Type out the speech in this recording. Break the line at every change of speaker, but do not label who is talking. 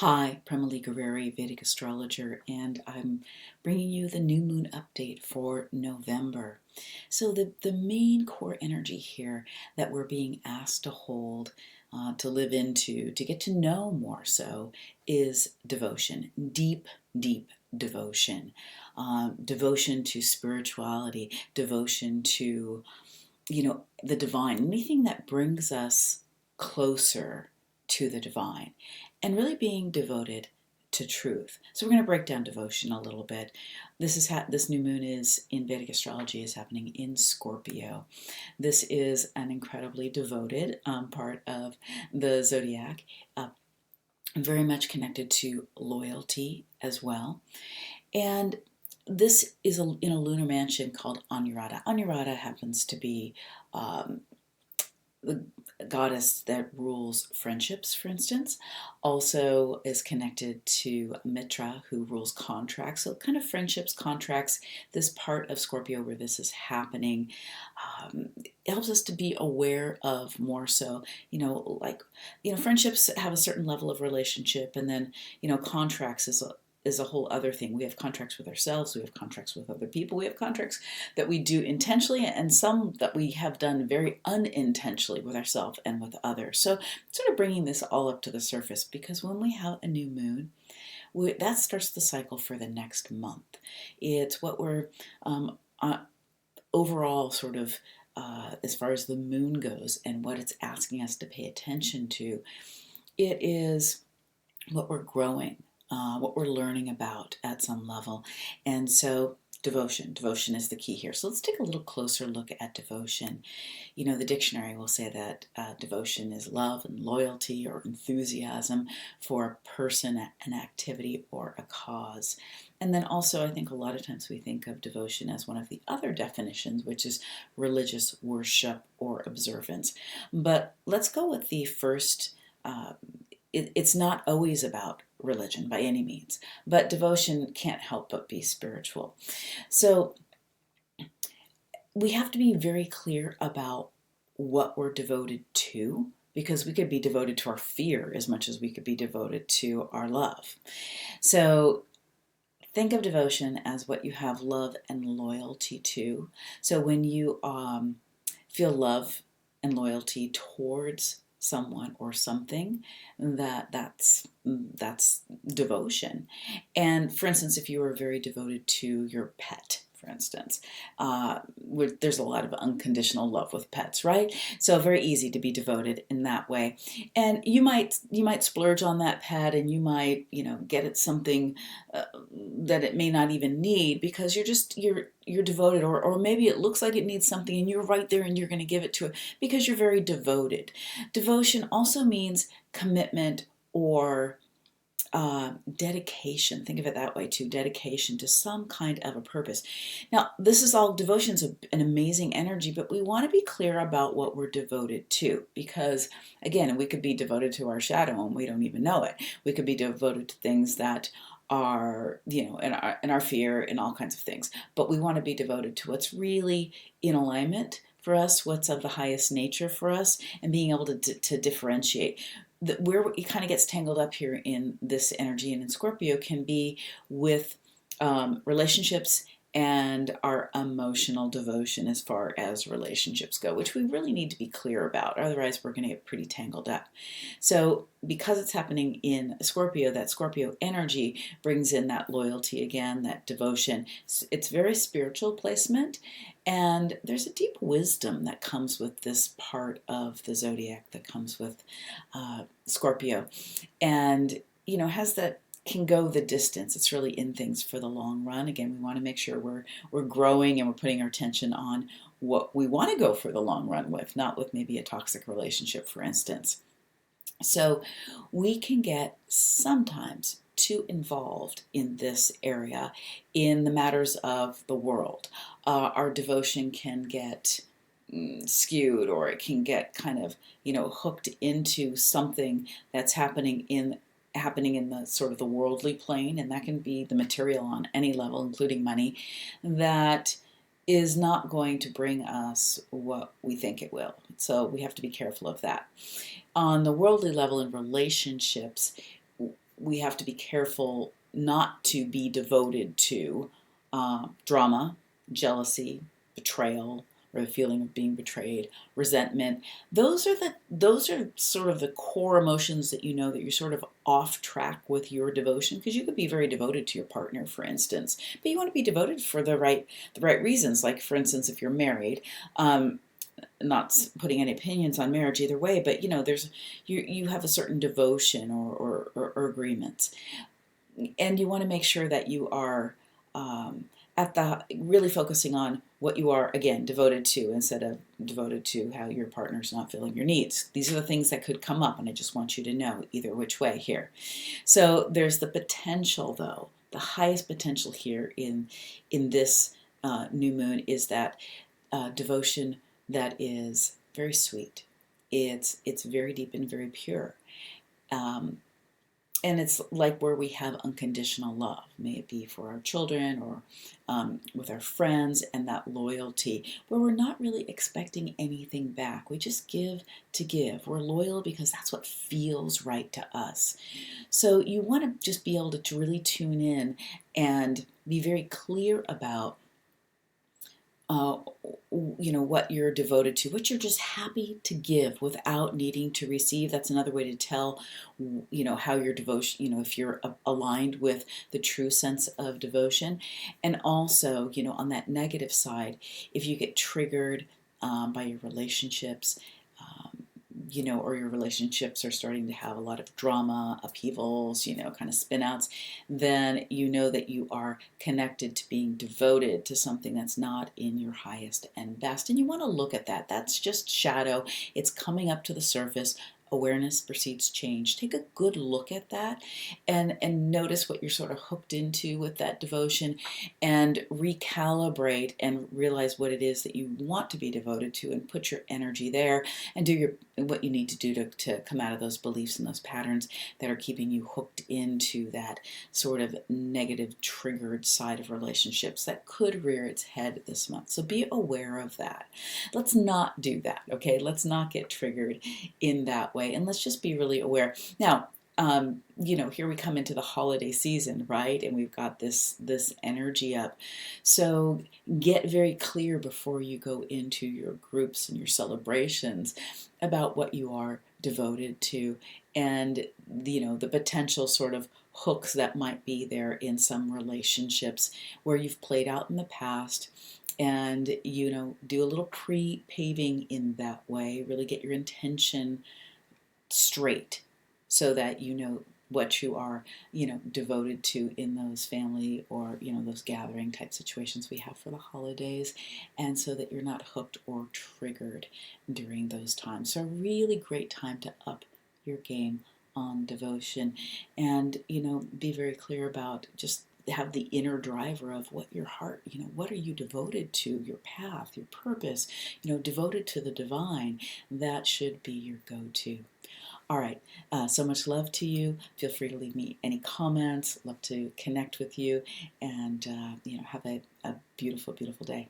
Hi, Prema Gurreri, Vedic Astrologer, and I'm bringing you the new moon update for November. So the main core energy here that we're being asked to hold, to live into, to get to know more so, is devotion. Deep, deep devotion. Devotion to spirituality, devotion to, the divine. Anything that brings us closer to the divine and really being devoted to truth. So we're going to break down devotion a little bit. This new moon is in Vedic astrology is happening in Scorpio. This is an incredibly devoted part of the zodiac, very much connected to loyalty as well. And this is in a lunar mansion called Anurata. Anurata happens to be the goddess that rules friendships, for instance, also is connected to Mitra, who rules contracts. So, kind of friendships, contracts, this part of Scorpio where this is happening, it helps us to be aware of more so, friendships have a certain level of relationship, and then, contracts is a whole other thing. We have contracts with ourselves, we have contracts with other people, we have contracts that we do intentionally, and some that we have done very unintentionally with ourselves and with others. So sort of bringing this all up to the surface, because when we have a new moon, that starts the cycle for the next month. It's what we're overall sort of as far as the moon goes and what it's asking us to pay attention to. It is what we're growing, what we're learning about at some level. And so devotion is the key here. So let's take a little closer look at devotion. The dictionary will say that devotion is love and loyalty or enthusiasm for a person, an activity, or a cause. And then also, I think a lot of times we think of devotion as one of the other definitions, which is religious worship or observance. But let's go with the first. It's not always about religion by any means, but devotion can't help but be spiritual. So we have to be very clear about what we're devoted to, because we could be devoted to our fear as much as we could be devoted to our love. So think of devotion as what you have love and loyalty to. So when you feel love and loyalty towards someone or something, that's devotion. And for instance, if you were very devoted to your pet, for instance, there's a lot of unconditional love with pets, right? So very easy to be devoted in that way. And you might splurge on that pet, and you might get it something that it may not even need, because you're devoted, or maybe it looks like it needs something and you're right there and you're going to give it to it because you're very devoted. Devotion also means commitment or dedication. Think of it that way too. Dedication to some kind of a purpose. Now, this is all devotion's an amazing energy, but we want to be clear about what we're devoted to, because again, we could be devoted to our shadow and we don't even know it. We could be devoted to things that are, in our fear and all kinds of things. But we want to be devoted to what's really in alignment for us, what's of the highest nature for us, and being able to differentiate. Where it kind of gets tangled up here in this energy and in Scorpio can be with relationships and our emotional devotion as far as relationships go, which we really need to be clear about. Otherwise, we're going to get pretty tangled up. So because it's happening in Scorpio, that Scorpio energy brings in that loyalty again, that devotion. It's very spiritual placement. And there's a deep wisdom that comes with this part of the zodiac, that comes with Scorpio. And, has that, can go the distance. It's really in things for the long run. Again, we want to make sure we're growing and we're putting our attention on what we want to go for the long run with, not with maybe a toxic relationship, for instance. So we can get sometimes too involved in this area, in the matters of the world. Our devotion can get skewed, or it can get kind of hooked into something that's happening in the sort of the worldly plane, and that can be the material on any level, including money, that is not going to bring us what we think it will. So we have to be careful of that. On the worldly level, in relationships, we have to be careful not to be devoted to drama, jealousy, betrayal, or the feeling of being betrayed, resentment. Those are sort of the core emotions that you know that you're sort of off track with your devotion, because you could be very devoted to your partner, for instance, but you want to be devoted for the right reasons. Like, for instance, if you're married, not putting any opinions on marriage either way, but there's you have a certain devotion or agreements, and you want to make sure that you are at the really focusing on what you are, again, devoted to, instead of devoted to how your partner's not filling your needs. These are the things that could come up, and I just want you to know either which way here. So there's the potential, though. The highest potential here in this new moon is that devotion that is very sweet. It's very deep and very pure. And it's like where we have unconditional love, may it be for our children or with our friends, and that loyalty where we're not really expecting anything back. We just give to give. We're loyal because that's what feels right to us. So you want to just be able to really tune in and be very clear about what you're devoted to, what you're just happy to give without needing to receive. That's another way to tell, how your devotion, if you're aligned with the true sense of devotion. And also, on that negative side, if you get triggered by your relationships, or your relationships are starting to have a lot of drama, upheavals, kind of spin outs, then you know that you are connected to being devoted to something that's not in your highest and best. And you want to look at that. That's just shadow. It's coming up to the surface. Awareness precedes change. Take a good look at that and notice what you're sort of hooked into with that devotion, and recalibrate and realize what it is that you want to be devoted to, and put your energy there and do what you need to do to come out of those beliefs and those patterns that are keeping you hooked into that sort of negative triggered side of relationships that could rear its head this month. So be aware of that. Let's not do that, okay? Let's not get triggered in that way, and let's just be really aware. Now, here we come into the holiday season, right? And we've got this energy up. So get very clear before you go into your groups and your celebrations about what you are devoted to, and the potential sort of hooks that might be there in some relationships where you've played out in the past. And do a little pre-paving in that way. Really get your intention straight, so that you know what you are devoted to in those family or those gathering type situations we have for the holidays, and so that you're not hooked or triggered during those times. So a really great time to up your game on devotion, and be very clear about, just have the inner driver of what your heart, what are you devoted to, your path, your purpose, devoted to the divine. That should be your go-to. All right, so much love to you. Feel free to leave me any comments. Love to connect with you, and have a beautiful, beautiful day.